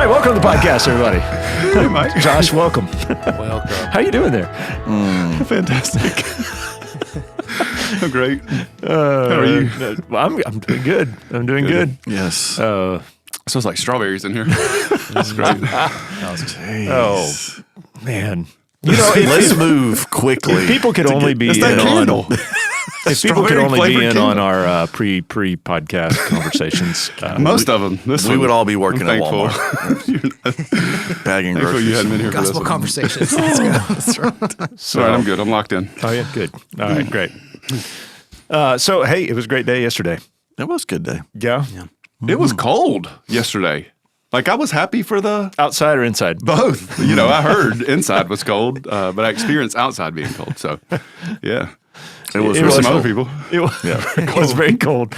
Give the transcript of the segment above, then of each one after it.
right, welcome to the podcast, everybody. Hey, Mike. Josh, welcome. Welcome. How you doing there? Fantastic. I'm great. How are you? Well, I'm doing good. I'm doing good. Yes. Smells like strawberries in here. That's great. Oh, man. You know, Let's move quickly. if people could only be That's in that candle. on... If people could only be Strawberry-flavored in candle. on our pre-podcast conversations. Most of them. we would all be working at thankful. Walmart. Bagging Thankful you hadn't groceries. been here for this Gospel one. conversations. Let's go. That's right. All right, I'm good. I'm locked in. Oh, yeah, good. All right, great. So, hey, it was a great day yesterday. It was a good day. Yeah? It was cold yesterday. Like, I was happy for the Outside or inside? both. You know, I heard inside was cold, but I experienced outside being cold. So, yeah. It was It For was some cold. other people. It was, it was very cold.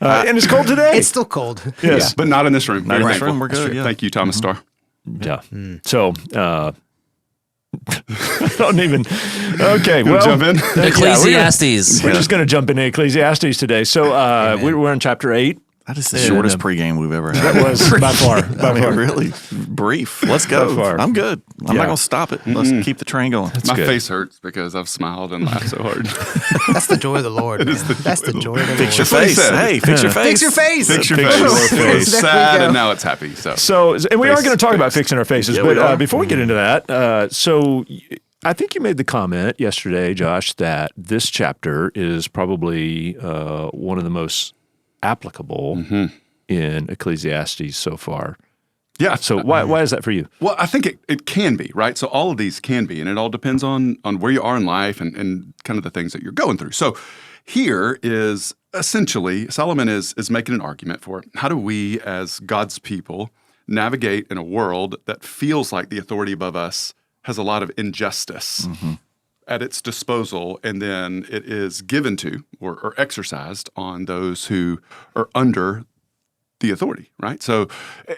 And it's cold today. It's still cold. Yes. But not in this room. Not Very in this thankful. room, we're good, yeah. Thank you, Thomas Starr. Yeah. So, don't even. Okay. Wanna Well, jump in? Ecclesiastes. We're just going to jump into Ecclesiastes today. So, we're in chapter 8. That is the shortest pregame we've ever had. That was by far. By I mean, far. really brief. Let's go. By far. I'm good. I'm Yeah. not going to stop it. Let's keep the train going. My good. face hurts because I've smiled and laughed so hard. That's the joy of the Lord. Man. That's the joy of the Fix Lord. your what he face. said. Hey, fix your face. Fix your face. Fix your Fix face. your It was face. There we sad go. and now it's happy. So So, and we are Face- going to talk about face. fixing our faces. Yeah, we but are. before we get into that, I think you made the comment yesterday, Josh, that this chapter is probably one of the most applicable in Ecclesiastes so far. yeah. So why is that for you? Well, I think it can be, right? So all of these can be, and it all depends on where you are in life and kind of the things that you're going through. So here is essentially Solomon is making an argument for how do we as God's people navigate in a world that feels like the authority above us has a lot of injustice at its disposal, and then it is given to or exercised on those who are under the authority, right? So,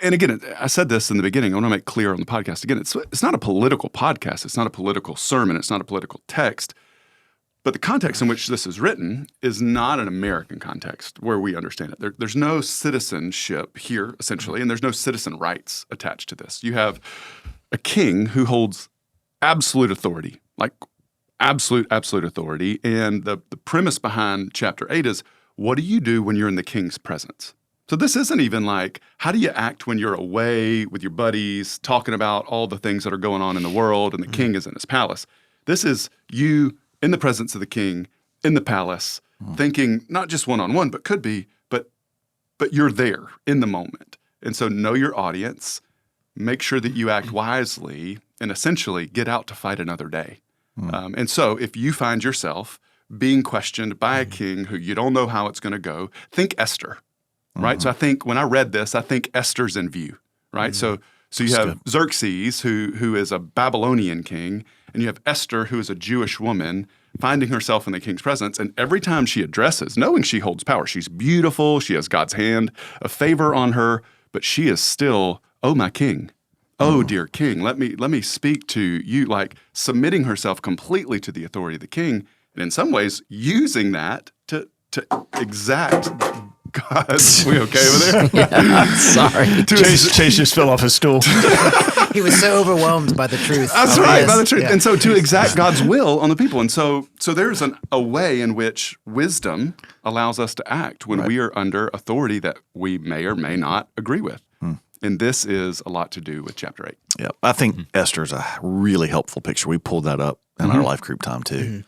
and again, I said this in the beginning. I want to make clear on the podcast again. It's not a political podcast. It's not a political sermon. It's not a political text. But the context in which this is written is not an American context where we understand it. There's no citizenship here, essentially, and there's no citizen rights attached to this. You have a king who holds absolute authority, like absolute authority. And the premise behind chapter 8 is, what do you do when you're in the king's presence? So this isn't even like, how do you act when you're away with your buddies, talking about all the things that are going on in the world and the king is in his palace? This is you in the presence of the king, in the palace, thinking not just one-on-one, but could be, but you're there in the moment. And so know your audience, make sure that you act wisely, and essentially get out to fight another day. And so if you find yourself being questioned by a king who you don't know how it's going to go, think Esther. Right, so I think when I read this, I think Esther's in view. Right, so you have Xerxes, who is a Babylonian king, and you have Esther, who is a Jewish woman, finding herself in the king's presence. And every time she addresses, knowing she holds power, she's beautiful, she has God's hand, a favor on her, but she is still, oh my king, oh dear king, let me speak to you, like submitting herself completely to the authority of the king, and in some ways using that to exact. God, we okay over there? Sorry. Chase just fell off his stool. He was so overwhelmed by the truth. That's Oh, right, yes. by the truth. Yeah. And so to exact God's will on the people. And so there's a way in which wisdom allows us to act when we are under authority that we may or may not agree with. And this is a lot to do with chapter 8. Yeah, I think Esther's a really helpful picture. We pulled that up in our life group time too.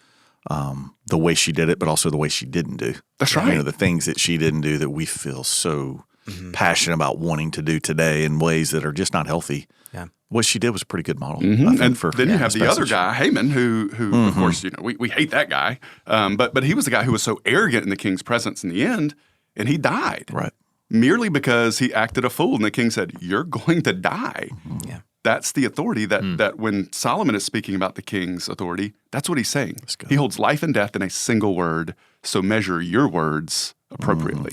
The way she did it, but also the way she didn't do. That's You right. know, the things that she didn't do that we feel so passionate about wanting to do today in ways that are just not healthy. Yeah. What she did was a pretty good model. I think, And for then you have this the other message. guy, Haman, who of course, you know, we hate that guy. But he was the guy who was so arrogant in the king's presence in the end, and he died. Right. Merely because he acted a fool. And the king said, you're going to die. Yeah. That's the authority that when Solomon is speaking about the king's authority, that's what he's saying. He holds life and death in a single word, so measure your words appropriately.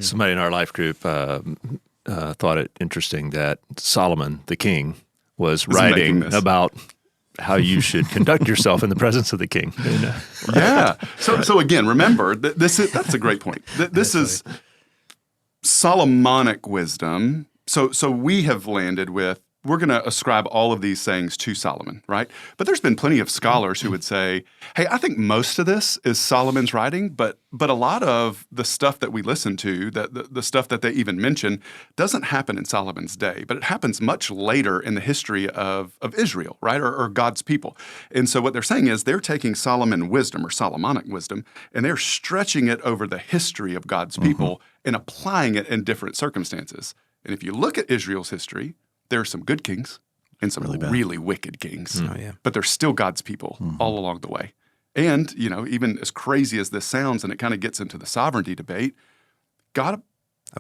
Somebody in our life group thought it interesting that Solomon, the king, was making writing this. about how you should conduct yourself in the presence of the king. And, Yeah. So again, remember, that's a great point. This is Solomonic wisdom So we have landed with, we're going to ascribe all of these sayings to Solomon, right? But there's been plenty of scholars who would say, hey, I think most of this is Solomon's writing, but a lot of the stuff that we listen to, the stuff that they even mention, doesn't happen in Solomon's day, but it happens much later in the history of Israel, right? Or God's people. And so what they're saying is they're taking Solomon wisdom or Solomonic wisdom, and they're stretching it over the history of God's people and applying it in different circumstances. And if you look at Israel's history, there are some good kings and some really wicked kings, but they're still God's people all along the way. And, even as crazy as this sounds, and it kind of gets into the sovereignty debate, God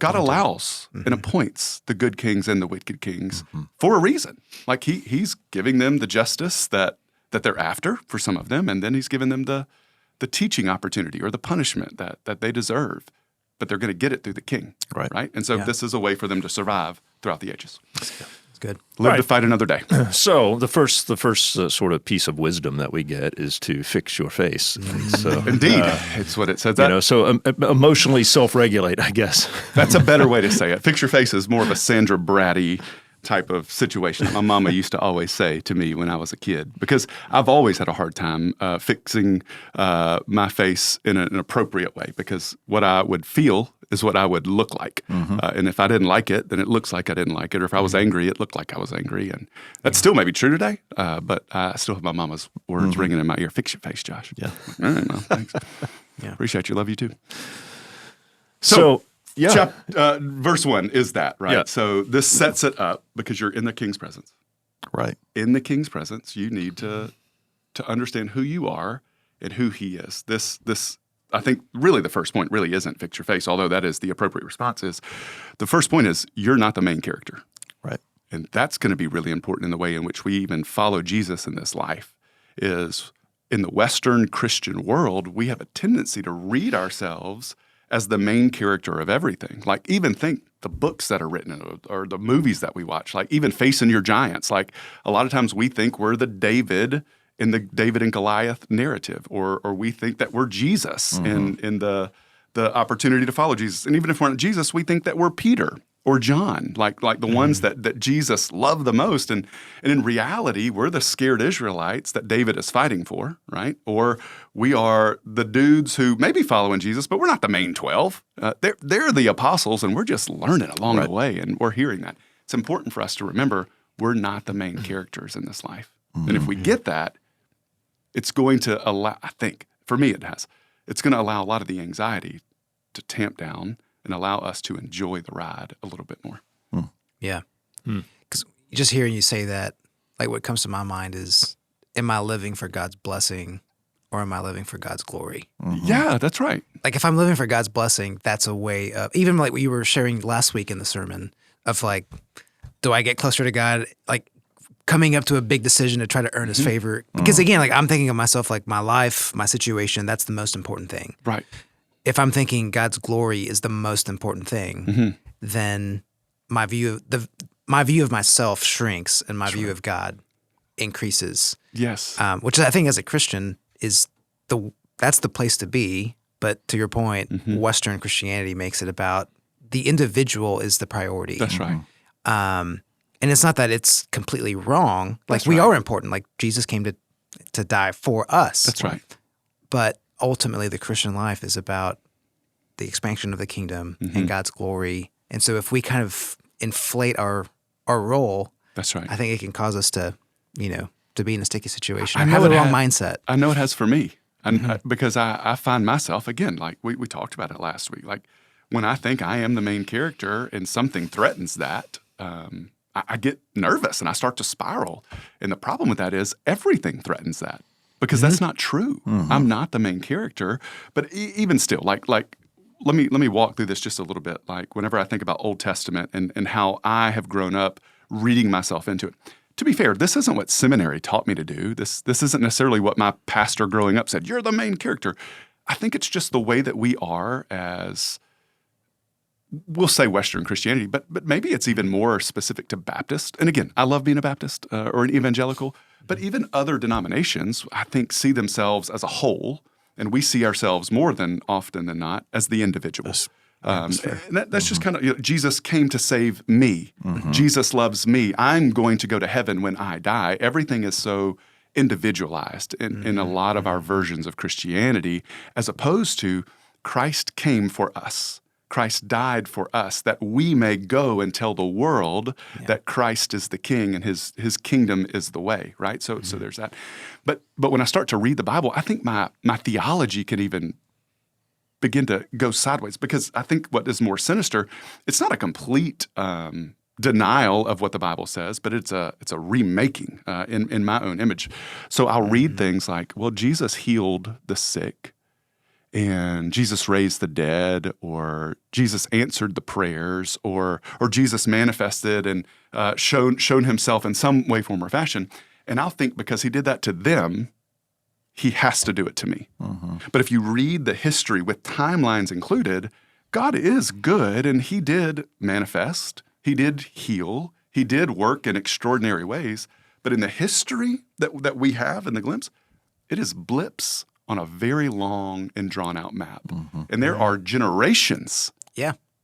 allows and appoints the good kings and the wicked kings for a reason. Like he's giving them the justice that they're after for some of them, and then he's giving them the teaching opportunity or the punishment that they deserve. But they're going to get it through the king, right? And so this is a way for them to survive throughout the ages. It's good. Live to fight another day. So the first sort of piece of wisdom that we get is to fix your face. So, Indeed, it's what it says. So emotionally self-regulate, I guess. That's a better way to say it. Fix your face is more of a Sandra Bratty type of situation that my mama used to always say to me when I was a kid, because I've always had a hard time fixing my face in an appropriate way, because what I would feel is what I would look like. And if I didn't like it, then it looks like I didn't like it. Or if I was angry, it looked like I was angry. And that still may be true today, but I still have my mama's words ringing in my ear. Fix your face, Josh. Yeah. All right, well, thanks. Appreciate you. Love you too. Verse 1 is that, right? Yeah. So this sets it up because you're in the king's presence. Right. In the king's presence, you need to understand who you are and who he is. This I think really the first point really isn't fix your face, although that is the appropriate response. Is the first point is you're not the main character. Right. And that's going to be really important in the way in which we even follow Jesus in this life. Is in the Western Christian world, we have a tendency to read ourselves as the main character of everything. Like even think the books that are written or the movies that we watch, like even Facing Your Giants. Like a lot of times we think we're the David in the David and Goliath narrative, or we think that we're Jesus in the opportunity to follow Jesus. And even if we're not Jesus, we think that we're Peter or John, like the ones that Jesus loved the most. And in reality, we're the scared Israelites that David is fighting for, right? Or we are the dudes who may be following Jesus, but we're not the main 12. They're the apostles, and we're just learning along the way, and we're hearing that. It's important for us to remember we're not the main characters in this life. And if we get that, it's going to allow, I think, for me it has, it's going to allow a lot of the anxiety to tamp down and allow us to enjoy the ride a little bit more. Yeah. Because just hearing you say that, like what comes to my mind is, am I living for God's blessing or am I living for God's glory? Yeah, that's right. Like if I'm living for God's blessing, that's a way of, even like what you were sharing last week in the sermon of like, do I get closer to God? Like coming up to a big decision to try to earn his favor. Because again, like I'm thinking of myself, like my life, my situation, that's the most important thing. Right. If I'm thinking God's glory is the most important thing, then my view of myself shrinks and my view of God increases. Yes. Which I think as a Christian is that's the place to be. But to your point, Western Christianity makes it about the individual is the priority. That's right. And it's not that it's completely wrong. Like we are important. Like Jesus came to die for us. That's right. But ultimately, the Christian life is about the expansion of the kingdom and God's glory. And so if we kind of inflate our role, that's right. I think it can cause us to be in a sticky situation. I have the wrong mindset. I know it has for me. Because I find myself, again, like we talked about it last week, like when I think I am the main character and something threatens that, I get nervous and I start to spiral. And the problem with that is everything threatens that. Because that's not true. I'm not the main character. But even still, like let me walk through this just a little bit. Like whenever I think about Old Testament and how I have grown up reading myself into it. To be fair, this isn't what seminary taught me to do. This isn't necessarily what my pastor growing up said. You're the main character. I think it's just the way that we are as, we'll say Western Christianity, but maybe it's even more specific to Baptist. And again, I love being a Baptist or an evangelical. But even other denominations, I think, see themselves as a whole, and we see ourselves more than often than not as the individual. And that's just kind of, Jesus came to save me. Jesus loves me. I'm going to go to heaven when I die. Everything is so individualized in a lot of our versions of Christianity, as opposed to Christ came for us. Christ died for us that we may go and tell the world that Christ is the King and his kingdom is the way, right? So there's that. But when I start to read the Bible, I think my theology can even begin to go sideways, because I think what is more sinister, it's not a complete denial of what the Bible says, but it's a remaking in my own image. So I'll read things like, well, Jesus healed the sick, and Jesus raised the dead, or Jesus answered the prayers, or Jesus manifested and shown himself in some way, form, or fashion. And I'll think, because he did that to them, he has to do it to me. But if you read the history with timelines included, God is good, and he did manifest, he did heal, he did work in extraordinary ways. But in the history that we have in the glimpse, it is blips on a very long and drawn-out map. And there are generations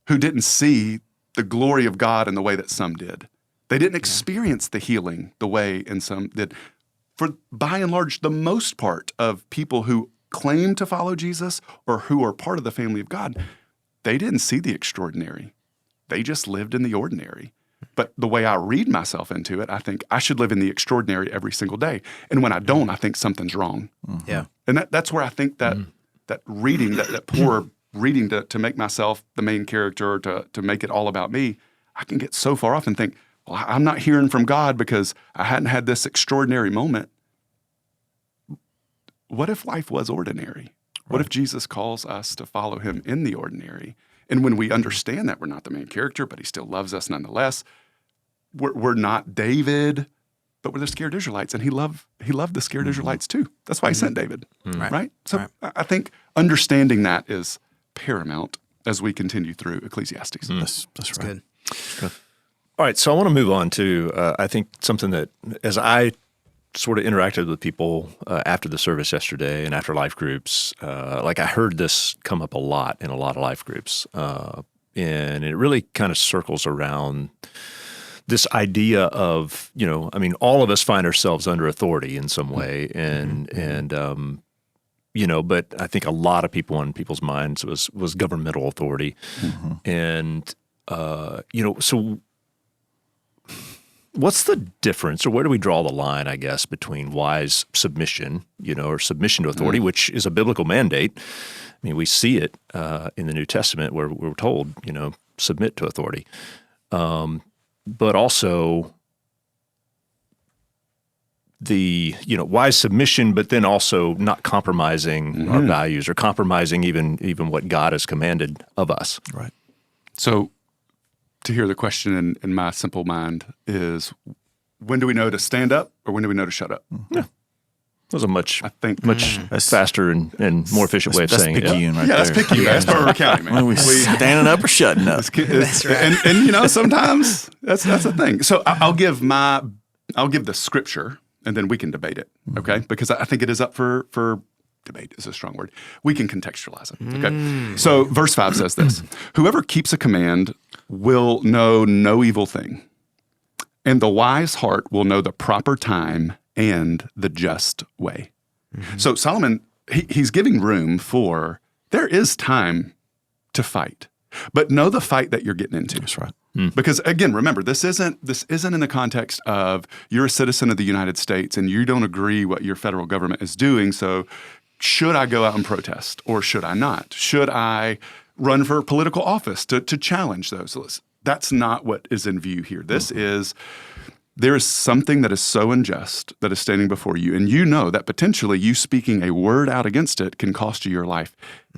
who didn't see the glory of God in the way that some did. They didn't experience the healing the way and some did. For by and large, the most part of people who claim to follow Jesus or who are part of the family of God, they didn't see the extraordinary. They just lived in the ordinary. But the way I read myself into it, I think I should live in the extraordinary every single day. And when I don't, I think something's wrong. Yeah. And that's where I think that reading, that poor reading to make myself the main character, to make it all about me, I can get so far off and think, well, I'm not hearing from God because I hadn't had this extraordinary moment. What if life was ordinary? What if Jesus calls us to follow him in the ordinary? And when we understand that we're not the main character, but he still loves us nonetheless, we're not David, but we're the scared Israelites. And he loved the scared Israelites too. That's why he sent David, right? So I think understanding that is paramount as we continue through Ecclesiastes. That's right. Good. All right, so I want to move on to, I think, something that, as I sort of interacted with people after the service yesterday and after life groups, like I heard this come up a lot in a lot of life groups, and it really kind of circles around this idea of, all of us find ourselves under authority in some way, and but I think a lot of people in people's minds was governmental authority, and so. What's the difference, or where do we draw the line, I guess, between wise submission, or submission to authority, which is a biblical mandate? I mean, we see it in the New Testament where we're told, submit to authority. But also the, wise submission, but then also not compromising our values or compromising even what God has commanded of us. Right. So to hear the question in my simple mind is, when do we know to stand up or when do we know to shut up? Yeah. That was a much That's faster and more efficient way of saying it. That's picayune right there. That's picayune. That's Bourbon County, man. We standing up or shutting up. That's right. And sometimes that's a thing. So I'll give the scripture and then we can debate it, okay? Because I think it is up for debate is a strong word. We can contextualize it, okay? So verse 5 says this: whoever keeps a command will know no evil thing, and the wise heart will know the proper time and the just way. So Solomon, he's giving room for, there is time to fight, but know the fight that you're getting into. That's right. Because again, remember, this isn't in the context of you're a citizen of the United States and you don't agree what your federal government is doing, so should I go out and protest or should I not? Should I run for political office to challenge those? That's not what is in view here. This is, there is something that is so unjust that is standing before you, and you know that potentially you speaking a word out against it can cost you your life.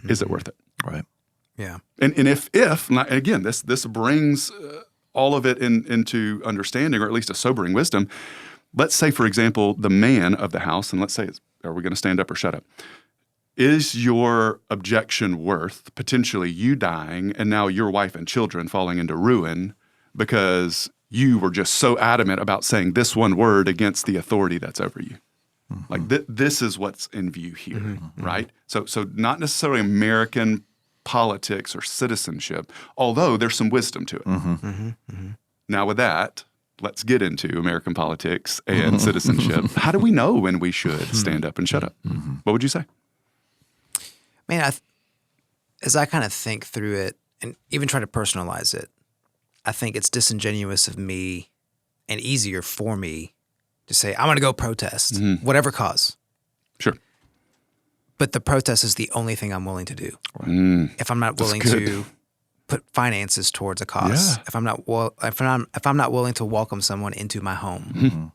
Is it worth it? Right. Yeah. And if again, this brings all of it into understanding, or at least a sobering wisdom. Let's say, for example, the man of the house, and let's say, are we going to stand up or shut up? Is your objection worth potentially you dying and now your wife and children falling into ruin because you were just so adamant about saying this one word against the authority that's over you? Like this is what's in view here, right? So not necessarily American politics or citizenship, although there's some wisdom to it. Now with that, let's get into American politics and citizenship. How do we know when we should stand up and shut up? What would you say? Man, as I kind of think through it and even try to personalize it, I think it's disingenuous of me and easier for me to say, I'm going to go protest, whatever cause. Sure. But the protest is the only thing I'm willing to do. If I'm not willing to put finances towards a cause, if I'm not willing to welcome someone into my home,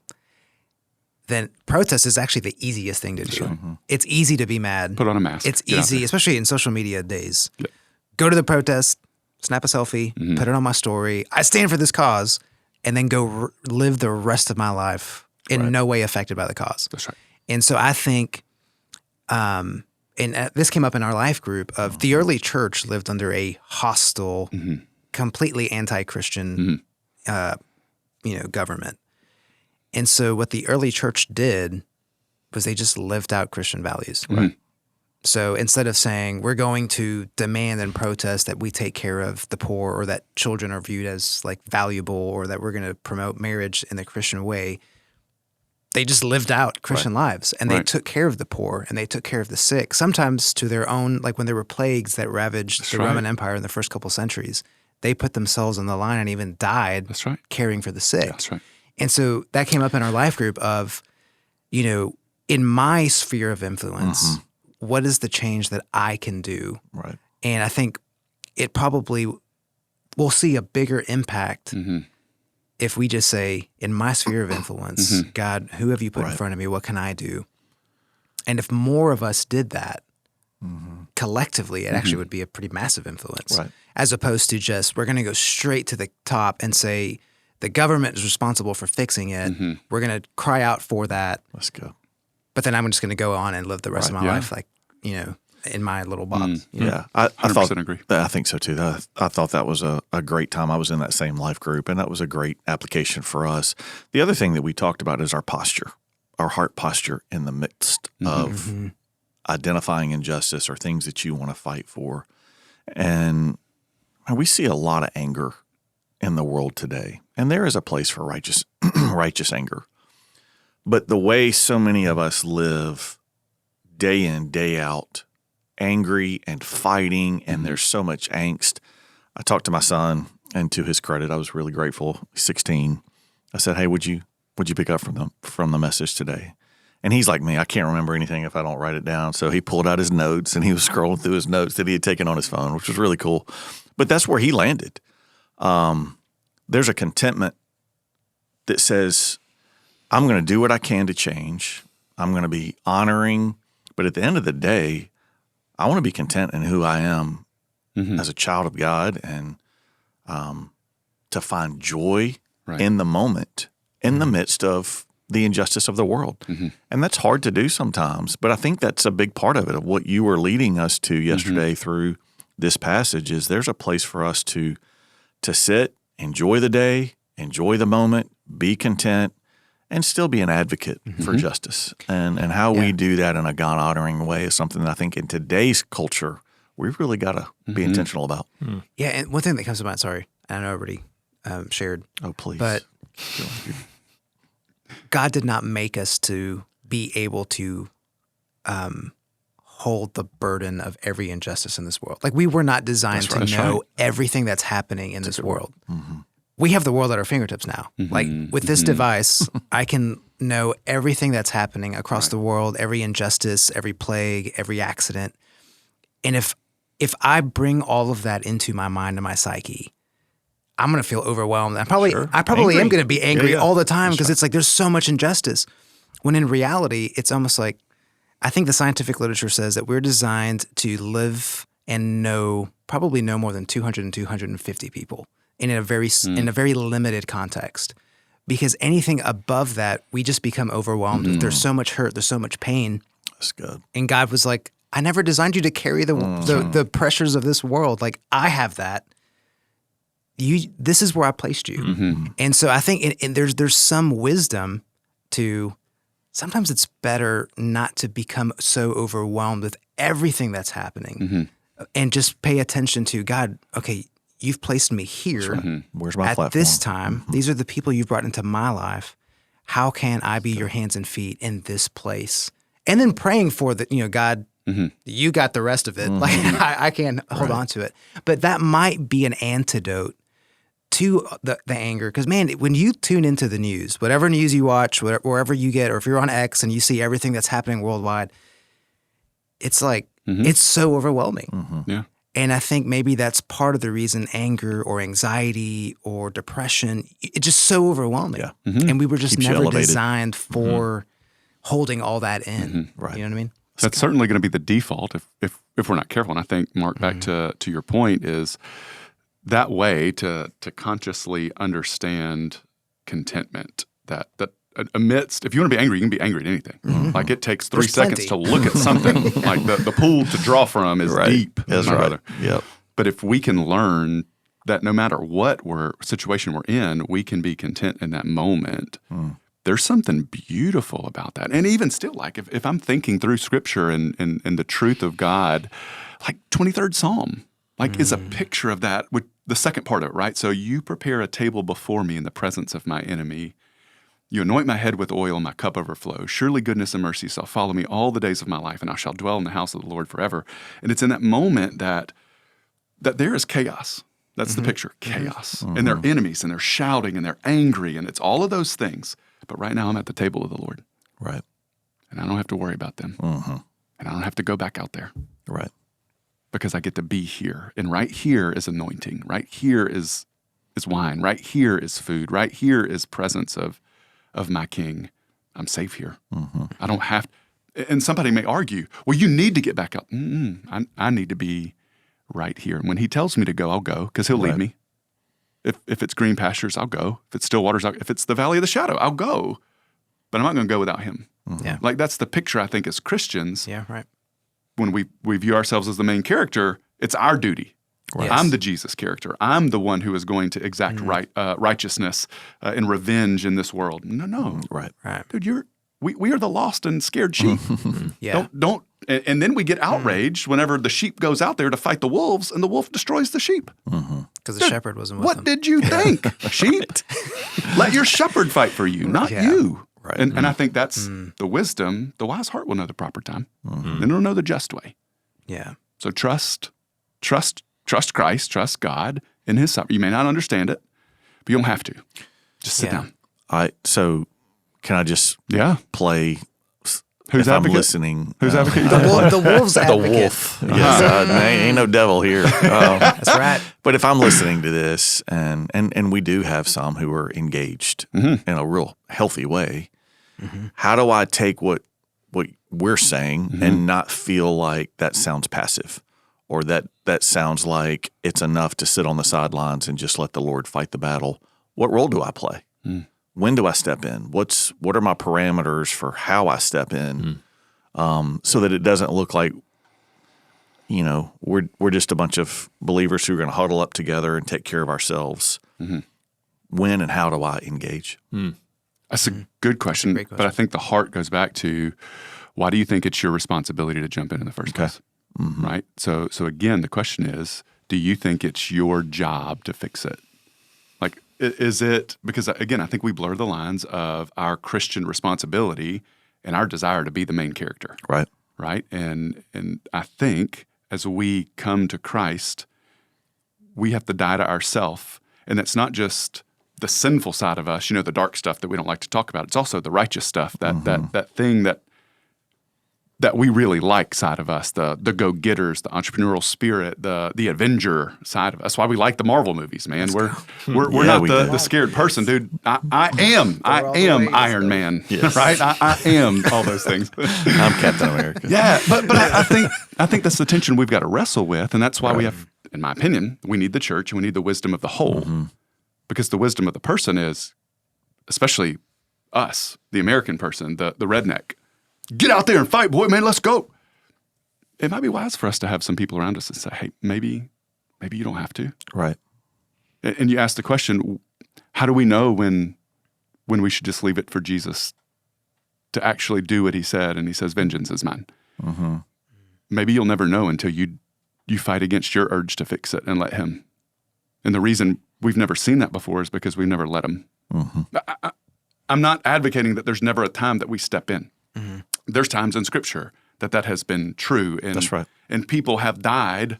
then protest is actually the easiest thing to do. It's easy to be mad. Put on a mask. It's easy, especially in social media days. Go to the protest, snap a selfie, put it on my story. I stand for this cause, and then go live the rest of my life in no way affected by the cause. That's right. And so I think, and this came up in our life group, of the early church lived under a hostile, completely anti-Christian, government. And so what the early church did was they just lived out Christian values. So instead of saying, we're going to demand and protest that we take care of the poor, or that children are viewed as like valuable, or that we're going to promote marriage in the Christian way, they just lived out Christian lives, and they took care of the poor, and they took care of the sick, sometimes to their own, like when there were plagues that ravaged the Roman Empire in the first couple centuries, they put themselves on the line and even died caring for the sick. That's right. And so that came up in our life group of, in my sphere of influence, what is the change that I can do? Right. And I think it probably will see a bigger impact if we just say, in my sphere of influence, God, who have you put in front of me? What can I do? And if more of us did that collectively, it actually would be a pretty massive influence, as opposed to just, we're going to go straight to the top and say, the government is responsible for fixing it. We're going to cry out for that. Let's go. But then I'm just going to go on and live the rest of my life like, in my little box. I 100% agree. I think so too. I thought that was a great time. I was in that same life group, and that was a great application for us. The other thing that we talked about is our posture, our heart posture in the midst of identifying injustice or things that you want to fight for. And we see a lot of anger in the world today, and there is a place for righteous anger. But the way so many of us live day in, day out, angry and fighting, and there's so much angst. I talked to my son, and to his credit, I was really grateful. He's 16. I said, "Hey, would you pick up from the message today?" And he's like me. I can't remember anything if I don't write it down. So he pulled out his notes, and he was scrolling through his notes that he had taken on his phone, which was really cool. But that's where he landed. There's a contentment that says, I'm going to do what I can to change. I'm going to be honoring. But at the end of the day, I want to be content in who I am as a child of God, and to find joy in the moment, in the midst of the injustice of the world. And that's hard to do sometimes. But I think that's a big part of it, of what you were leading us to yesterday through this passage, is there's a place for us to sit, enjoy the day, enjoy the moment, be content, and still be an advocate for justice. And how we do that in a God-honoring way is something that I think in today's culture, we've really got to be intentional about. Yeah, and one thing that comes to mind, sorry, I know I already shared. Oh, please. But God did not make us to be able to hold the burden of every injustice in this world. Like, we were not designed to know everything that's happening in this world. We have the world at our fingertips now. Like, with this device, I can know everything that's happening across the world, every injustice, every plague, every accident. And if I bring all of that into my mind and my psyche, I'm going to feel overwhelmed. I probably am going to be angry all the time, because it's like there's so much injustice. When in reality, it's almost like, I think the scientific literature says that we're designed to live and probably know more than 200 and 250 people in a very limited context. Because anything above that, we just become overwhelmed with. There's so much hurt, there's so much pain. That's good. And God was like, I never designed you to carry the pressures of this world. Like, I have that. This is where I placed you. And so I think there's some wisdom to, sometimes it's better not to become so overwhelmed with everything that's happening, and just pay attention to God. Okay, you've placed me here Where's my at platform? this time. These are the people you've brought into my life. How can I be your hands and feet in this place? And then praying for that, God, you got the rest of it. Like I can't hold on to it. But that might be an antidote to the anger. Because, man, when you tune into the news, whatever news you watch, wherever you get, or if you're on X and you see everything that's happening worldwide, it's like, it's so overwhelming. Yeah. And I think maybe that's part of the reason anger or anxiety or depression, it's just so overwhelming. Yeah. And we were just Keeps you never elevated. designed for holding all that in. Right. You know what I mean? That's certainly going to be the default if we're not careful. And I think, Mark, back to your point, is that way to consciously understand contentment, that amidst, if you want to be angry, you can be angry at anything. Like it takes 3 There's seconds plenty. to look at something. Like the pool to draw from is deep, That's my right. brother. Yep. But if we can learn that no matter what situation we're in, we can be content in that moment, there's something beautiful about that. And even still, like if I'm thinking through Scripture and the truth of God, like 23rd Psalm, like is a picture of that with the second part of it, right? So you prepare a table before me in the presence of my enemy. You anoint my head with oil and my cup overflows. Surely goodness and mercy shall follow me all the days of my life, and I shall dwell in the house of the Lord forever. And it's in that moment that there is chaos. That's the picture, chaos. And they're enemies, and they're shouting, and they're angry, and it's all of those things. But right now I'm at the table of the Lord, Right. and I don't have to worry about them. And I don't have to go back out there Right. because I get to be here. And right here is anointing. Right here is wine. Right here is food. Right here is presence of my King. I'm safe here. I don't have, and somebody may argue, well, you need to get back up. I need to be right here. And when he tells me to go, I'll go because he'll lead me. If it's green pastures, I'll go. If it's still waters, if it's the valley of the shadow, I'll go. But I'm not going to go without him. Yeah. Like that's the picture, I think, as Christians. Yeah, right. When we view ourselves as the main character, it's our duty. Yes. I'm the Jesus character. I'm the one who is going to exact righteousness and revenge in this world. No. Right. Right. Dude, we are the lost and scared sheep. Yeah. Don't and then we get outraged whenever the sheep goes out there to fight the wolves and the wolf destroys the sheep. Because the shepherd wasn't with What them. did you think, sheep? Let your shepherd fight for you, not you. Right. And I think that's the wisdom. The wise heart will know the proper time, and it'll know the just way. Yeah. So trust Christ, trust God in His sovereignty. You may not understand it, but you don't have to. Just sit Yeah. down. So can I just Yeah. play? Who's if I'm advocate? listening? Who's advocate? The wolf's The advocate. wolf. Yes, ain't no devil here. That's right. But if I'm listening to this, and we do have some who are engaged in a real healthy way, how do I take what we're saying and not feel like that sounds passive, or that sounds like it's enough to sit on the sidelines and just let the Lord fight the battle? What role do I play? When do I step in? What are my parameters for how I step in, so that it doesn't look like, we're just a bunch of believers who are going to huddle up together and take care of ourselves. When and how do I engage? That's a good question, great question. but I think the heart goes back to why do you think it's your responsibility to jump in the first place? Right? So again, the question is, do you think it's your job to fix it? Like, is it, because again, I think we blur the lines of our Christian responsibility and our desire to be the main character. Right. Right? And I think as we come to Christ, we have to die to ourself. And that's not just the sinful side of us, the dark stuff that we don't like to talk about. It's also the righteous stuff, that thing that we really like side of us, the go-getters, the entrepreneurial spirit, the Avenger side of us. That's why we like the Marvel movies, man. We're not we the do. scared person, dude. I am Iron Man, right? I am all those things. I'm Captain America. Yeah, but I think that's the tension we've got to wrestle with, and that's why we have, in my opinion, we need the church and we need the wisdom of the whole, because the wisdom of the person is, especially us, the American person, the redneck. Get out there and fight, boy, man, let's go. It might be wise for us to have some people around us and say, hey, maybe you don't have to. Right. And you ask the question, how do we know when we should just leave it for Jesus to actually do what he said? And he says, vengeance is mine. Maybe you'll never know until you you fight against your urge to fix it and let him. And the reason we've never seen that before is because we've never let him. I'm not advocating that there's never a time that we step in. There's times in Scripture that has been true. And, That's right. And people have died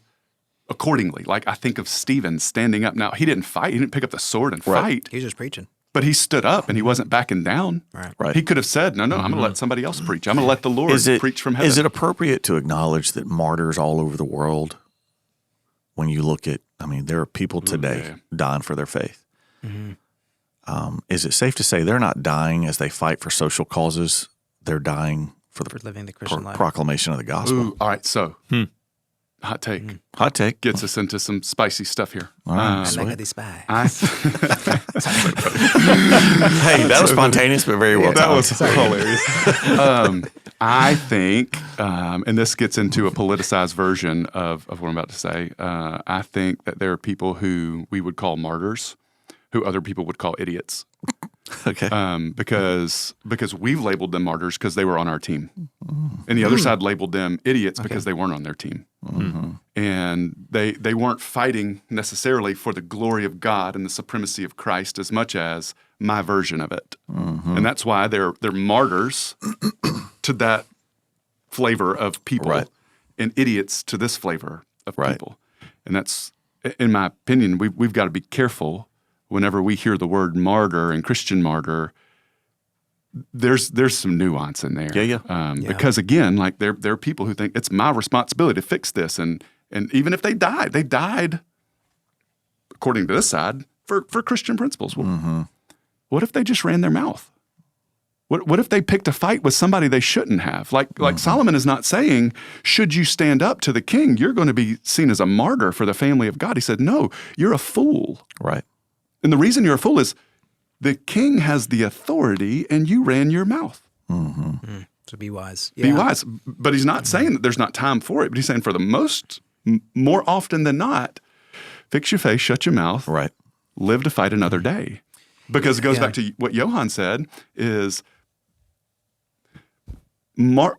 accordingly. Like I think of Stephen standing up. Now, he didn't fight. He didn't pick up the sword and fight. He was just preaching. But he stood up and he wasn't backing down. Right. He could have said, no, I'm going to let somebody else preach. I'm going to let the Lord preach from heaven. Is it appropriate to acknowledge that martyrs all over the world, when you look at, there are people today dying for their faith. Is it safe to say they're not dying as they fight for social causes? They're dying for living the Christian life. Proclamation of the gospel. Ooh, all right, so hot take. Hot take. Gets us into some spicy stuff here. All right, I like the spy. Hey, that was spontaneous, but very well That timed. was hilarious. I think, and this gets into a politicized version of what I'm about to say, I think that there are people who we would call martyrs, who other people would call idiots. Okay. Because we've labeled them martyrs because they were on our team. And the other side labeled them idiots because they weren't on their team. And they weren't fighting necessarily for the glory of God and the supremacy of Christ as much as my version of it. And that's why they're martyrs to that flavor of people and idiots to this flavor of people. And that's, in my opinion, we've got to be careful whenever we hear the word martyr and Christian martyr. There's some nuance in there. Because again, like there are people who think it's my responsibility to fix this, and even if they died according to this side for Christian principles. Well, what if they just ran their mouth? What if they picked a fight with somebody they shouldn't have? Like Solomon is not saying, should you stand up to the king, you're going to be seen as a martyr for the family of God. He said, no, you're a fool. Right. And the reason you're a fool is the king has the authority and you ran your mouth. So be wise. Be wise. But he's not saying that there's not time for it, but he's saying for the more often than not, fix your face, shut your mouth, live to fight another day. Because it goes back to what Johann said is the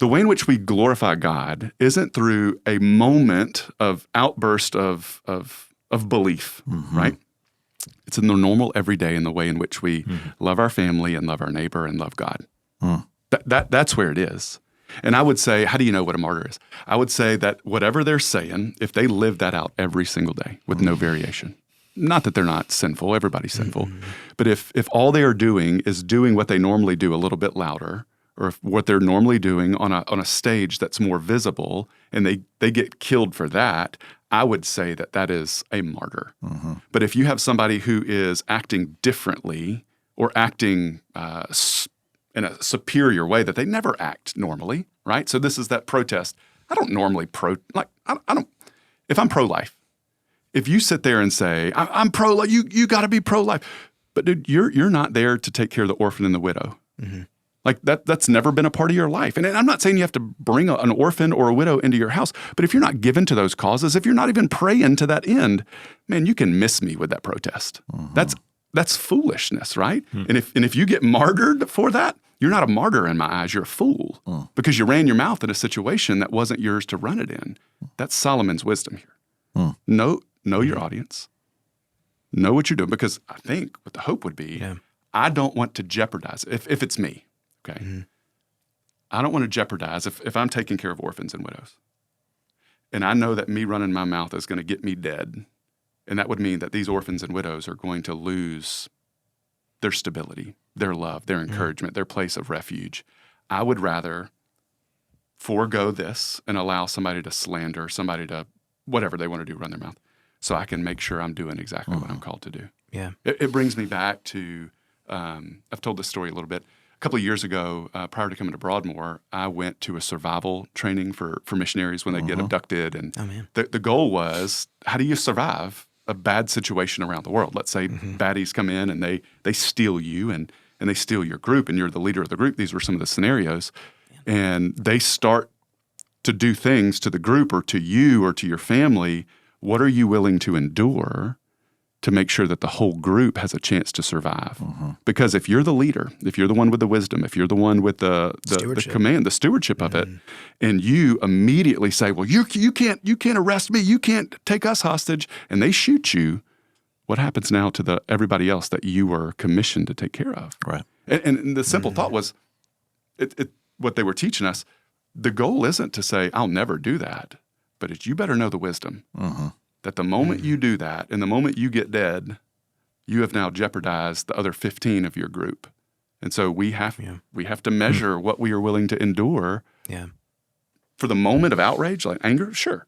way in which we glorify God isn't through a moment of outburst of belief, right? It's in the normal everyday in the way in which we love our family and love our neighbor and love God. That's where it is. And I would say, how do you know what a martyr is? I would say that whatever they're saying, if they live that out every single day with no variation, not that they're not sinful, everybody's sinful, but if all they are doing is doing what they normally do a little bit louder, or if what they're normally doing on a stage that's more visible, and they get killed for that, I would say that is a martyr. But if you have somebody who is acting differently or acting in a superior way that they never act normally, right? So this is that protest. I don't normally I don't. If I'm pro-life, if you sit there and say I'm pro-life, you got to be pro-life, but dude, you're not there to take care of the orphan and the widow. Like that's never been a part of your life. And I'm not saying you have to bring an orphan or a widow into your house, but if you're not given to those causes, if you're not even praying to that end, man, you can miss me with that protest. That's foolishness, right? And if you get martyred for that, you're not a martyr in my eyes. You're a fool because you ran your mouth in a situation that wasn't yours to run it in. That's Solomon's wisdom here. Know your audience. Know what you're doing, because I think what the hope would be, I don't want to jeopardize it if it's me. Okay. I don't want to jeopardize if I'm taking care of orphans and widows. And I know that me running my mouth is going to get me dead. And that would mean that these orphans and widows are going to lose their stability, their love, their encouragement, their place of refuge. I would rather forego this and allow somebody to slander, somebody to whatever they want to do, run their mouth, so I can make sure I'm doing exactly what I'm called to do. Yeah. It brings me back to, I've told this story a little bit. A couple of years ago, prior to coming to Broadmoor, I went to a survival training for missionaries when they get abducted. And the goal was, how do you survive a bad situation around the world? Let's say baddies come in and they steal you and they steal your group and you're the leader of the group. These were some of the scenarios. And they start to do things to the group or to you or to your family. What are you willing to endure to make sure that the whole group has a chance to survive. Because if you're the leader, if you're the one with the wisdom, if you're the one with the command, the stewardship of it, and you immediately say, well, you can't arrest me, you can't take us hostage, and they shoot you, what happens now to everybody else that you were commissioned to take care of? Right. And the simple thought was, what they were teaching us, the goal isn't to say, I'll never do that, but it's you better know the wisdom. That the moment you do that and the moment you get dead, you have now jeopardized the other 15 of your group. And so we have to measure what we are willing to endure. Yeah. For the moment of outrage, like anger, sure.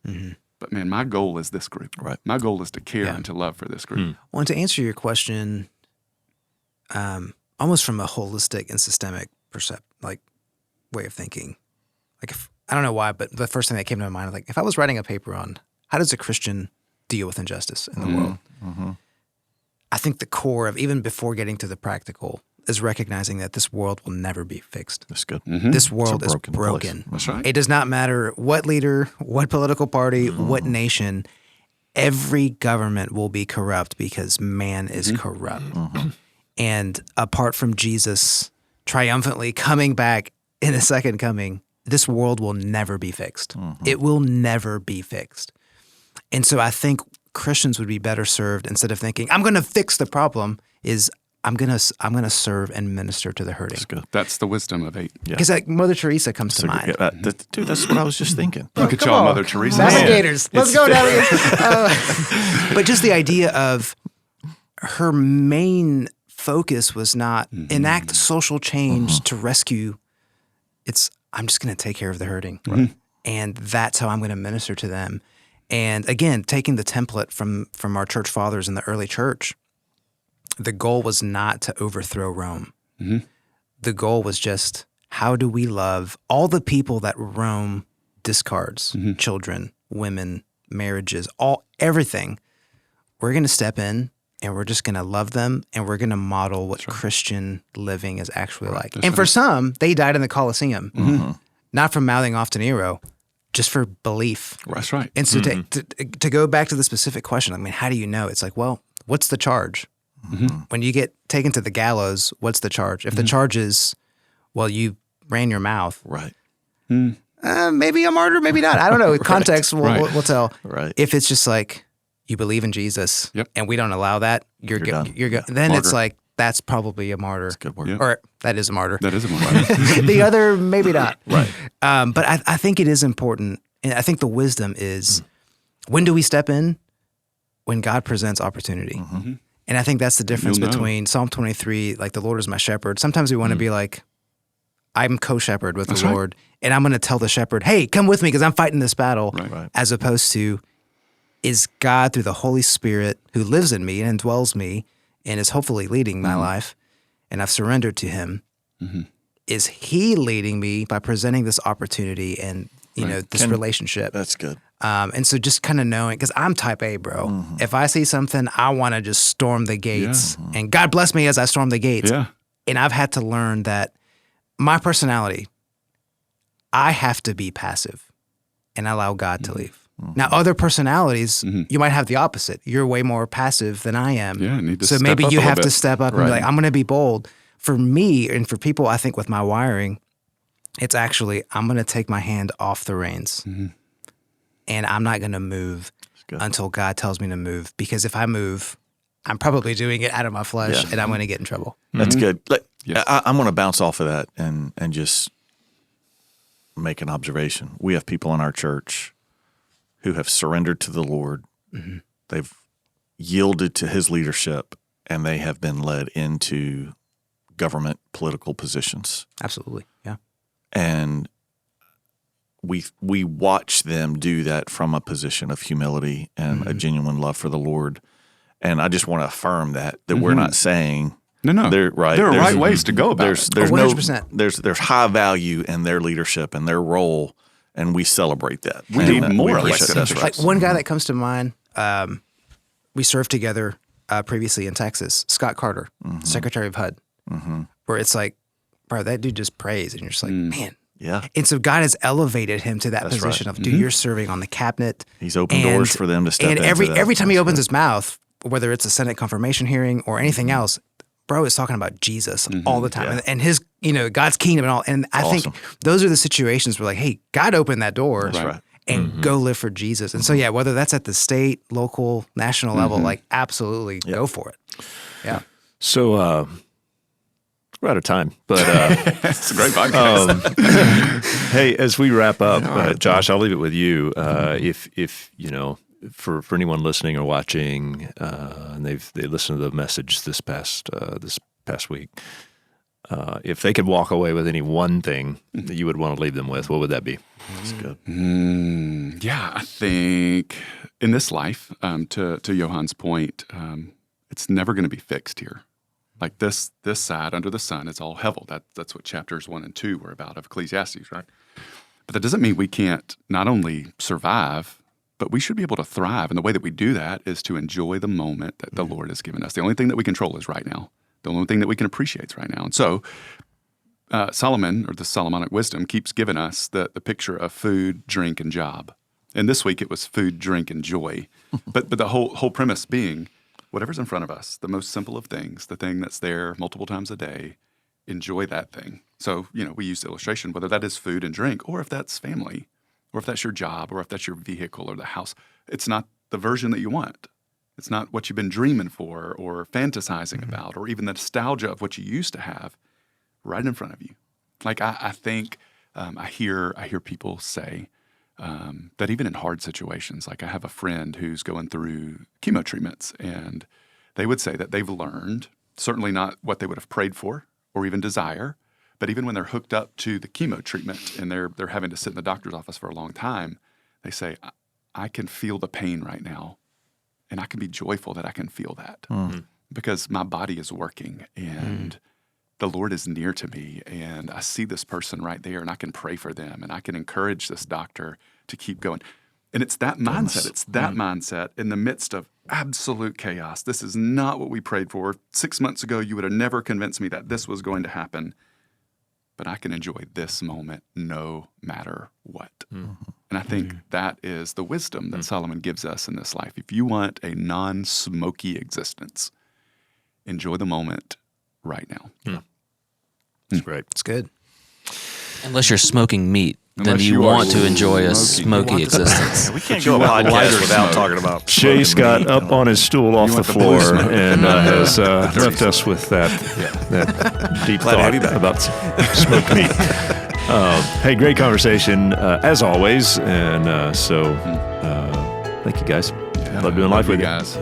But man, my goal is this group. Right. My goal is to care and to love for this group. Well, and to answer your question, almost from a holistic and systemic way of thinking. Like, I don't know why, but the first thing that came to my mind, like, if I was writing a paper on how does a Christian deal with injustice in the world, I think the core of, even before getting to the practical, is recognizing that this world will never be fixed. That's good. This world is place. broken. That's right. It does not matter what leader, what political party, what nation, every government will be corrupt because man is corrupt. And apart from Jesus triumphantly coming back in the second coming, this world will never be fixed. It will never be fixed. And so I think Christians would be better served, instead of thinking, I'm going to fix the problem, is I'm gonna serve and minister to the hurting. That's good. That's the wisdom of 8. Because like Mother Teresa comes to mind. Dude, that's what I was just thinking. Look at y'all, Mother Teresa. Navigators. Let's go, navigators. But just the idea of her main focus was not enact social change to rescue. It's, I'm just going to take care of the hurting. And that's how I'm going to minister to them. And again, taking the template from our church fathers in the early church, the goal was not to overthrow Rome. The goal was just, how do we love all the people that Rome discards? Children, women, marriages, everything. We're going to step in and we're just going to love them, and we're going to model what Christian living is actually like. And for some, they died in the Colosseum, not from mouthing off to Nero, just for belief. That's right. And so to go back to the specific question, I mean, how do you know? It's like, well, what's the charge? When you get taken to the gallows, what's the charge? If the charge is, well, you ran your mouth. Right. Maybe a martyr, maybe not. I don't know. Context will tell. Right. If it's just like, you believe in Jesus, and we don't allow that, you're done. Then it's like, that's probably a martyr. That's good word. Or that is a martyr. That is a martyr. The other, maybe not. Right. But I think it is important. And I think the wisdom is, when do we step in? When God presents opportunity. And I think that's the difference between Psalm 23, like, the Lord is my shepherd. Sometimes we want to be like, I'm co-shepherd with the Lord, and I'm going to tell the shepherd, hey, come with me because I'm fighting this battle, as opposed to, is God through the Holy Spirit who lives in me and indwells me and is hopefully leading my life, and I've surrendered to him, is he leading me by presenting this opportunity and this relationship? That's good. And so just kind of knowing, because I'm type A, bro. If I see something, I want to just storm the gates. And God bless me as I storm the gates. And I've had to learn that my personality, I have to be passive and allow God to leave. Now, other personalities, you might have the opposite. You're way more passive than I am. Yeah, need to so step maybe up you a have little to bit. step up and be like, I'm going to be bold. For me and for people, I think with my wiring, it's actually, I'm going to take my hand off the reins. And I'm not going to move until God tells me to move. Because if I move, I'm probably doing it out of my flesh, and I'm going to get in trouble. That's good. I'm going to bounce off of that and just make an observation. We have people in our church who have surrendered to the Lord. They've yielded to his leadership, and they have been led into government political positions. Absolutely, yeah. And we watch them do that from a position of humility and a genuine love for the Lord. And I just want to affirm that we're not saying No. they're right. There are right ways to go about it. There's 100%. There's high value in their leadership and their role, and we celebrate that. We And need more we appreciate elected that. Like one guy that comes to mind, we served together previously in Texas, Scott Carter, Secretary of HUD, where it's like, bro, that dude just prays, and you're just like, man. Yeah. And so God has elevated him to that position of, dude, you're serving on the cabinet. He's opened doors for them to step and into that every time he opens his mouth, whether it's a Senate confirmation hearing or anything else, bro is talking about Jesus all the time and his, God's kingdom and all. And I think those are the situations where like, hey, God opened that door. That's right. And go live for Jesus. And so, yeah, whether that's at the state, local, national level, like absolutely go for it. Yeah. So we're out of time, but It's a great podcast. hey, as we wrap up, Josh, I'll leave it with you. If for anyone listening or watching, and they listened to the message this past week, if they could walk away with any one thing that you would want to leave them with, what would that be? That's good. Yeah, I think in this life, to Johann's point, it's never going to be fixed here. Like this side under the sun, it's all hevel. That's what chapters 1 and 2 were about of Ecclesiastes, right? But that doesn't mean we can't not only survive, but we should be able to thrive. And the way that we do that is to enjoy the moment that the Lord has given us. The only thing that we control is right now. The only thing that we can appreciate is right now. And so Solomon, or the Solomonic wisdom, keeps giving us the picture of food, drink, and job. And this week it was food, drink, and joy. But the whole premise being whatever's in front of us, the most simple of things, the thing that's there multiple times a day, enjoy that thing. So, we use illustration, whether that is food and drink, or if that's family, or if that's your job, or if that's your vehicle or the house. It's not the version that you want. It's not what you've been dreaming for or fantasizing about, or even the nostalgia of what you used to have right in front of you. Like I think I hear people say that even in hard situations, like I have a friend who's going through chemo treatments, and they would say that they've learned, certainly not what they would have prayed for or even desire, but even when they're hooked up to the chemo treatment and they're having to sit in the doctor's office for a long time, they say, I can feel the pain right now. And I can be joyful that I can feel that because my body is working and the Lord is near to me, and I see this person right there, and I can pray for them, and I can encourage this doctor to keep going. And it's that mindset. It's that mindset in the midst of absolute chaos. This is not what we prayed for. 6 months ago, you would have never convinced me that this was going to happen. But I can enjoy this moment no matter what. And I think that is the wisdom that Solomon gives us in this life. If you want a non-smoky existence, enjoy the moment right now. That's great. It's good. Unless you're smoking meat, then Unless you you are want to enjoy a smoking. smoky existence. We can't go a podcast without talking about Chase smoking got meat. up on his stool off the want the floor blue smoke. and has left us with that deep Glad to have you thought back. about smoked meat. Hey, great conversation as always. And so thank you guys. Love doing life with you. guys.